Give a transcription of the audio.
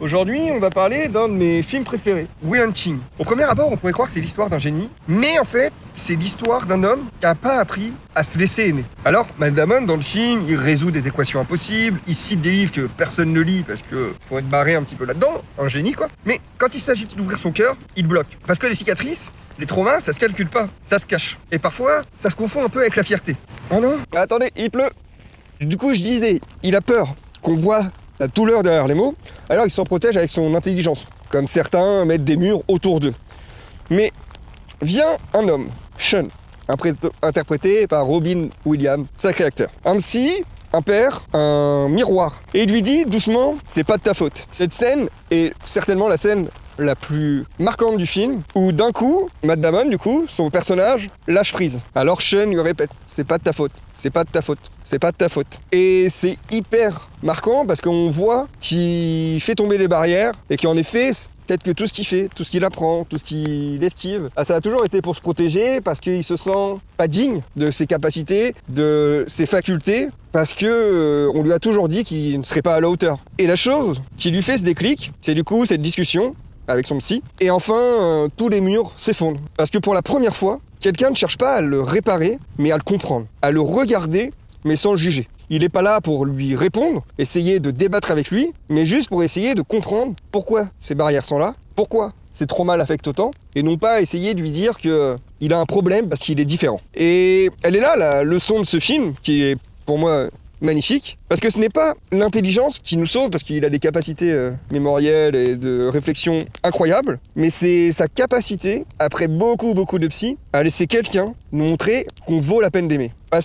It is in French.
Aujourd'hui, on va parler d'un de mes films préférés, Will Hunting. Au premier abord, on pourrait croire que c'est l'histoire d'un génie, mais en fait, c'est l'histoire d'un homme qui n'a pas appris à se laisser aimer. Alors, Matt Damon, dans le film, il résout des équations impossibles, il cite des livres que personne ne lit parce que faut être barré un petit peu là-dedans, un génie quoi. Mais quand il s'agit d'ouvrir son cœur, il bloque. Parce que les cicatrices, les traumas, ça se calcule pas, ça se cache. Et parfois, ça se confond un peu avec la fierté. Oh non, attendez, il pleut. Du coup, je disais, il a peur qu'on voit la douleur derrière les mots, alors il s'en protège avec son intelligence, comme certains mettent des murs autour d'eux. Mais vient un homme, Sean, interprété par Robin Williams, sacré acteur. Un psy, un père, un miroir. Et il lui dit doucement, c'est pas de ta faute. Cette scène est certainement la scène la plus marquante du film, où d'un coup, Matt Damon, du coup, son personnage, lâche prise. Alors Sean lui répète, c'est pas de ta faute, c'est pas de ta faute, c'est pas de ta faute. Et c'est hyper marquant parce qu'on voit qu'il fait tomber les barrières et qu'en effet, peut-être que tout ce qu'il fait, tout ce qu'il apprend, tout ce qu'il esquive, ça a toujours été pour se protéger parce qu'il se sent pas digne de ses capacités, de ses facultés, parce que on lui a toujours dit qu'il ne serait pas à la hauteur. Et la chose qui lui fait ce déclic, c'est du coup cette discussion avec son psy, et enfin tous les murs s'effondrent. Parce que pour la première fois, quelqu'un ne cherche pas à le réparer, mais à le comprendre, à le regarder, mais sans le juger. Il n'est pas là pour lui répondre, essayer de débattre avec lui, mais juste pour essayer de comprendre pourquoi ces barrières sont là, pourquoi ces traumas l'affectent autant, et non pas essayer de lui dire qu'il a un problème parce qu'il est différent. Et elle est là, la leçon de ce film, qui est pour moi magnifique, parce que ce n'est pas l'intelligence qui nous sauve, parce qu'il a des capacités mémorielles et de réflexion incroyables, mais c'est sa capacité, après beaucoup de psy, à laisser quelqu'un nous montrer qu'on vaut la peine d'aimer. Parce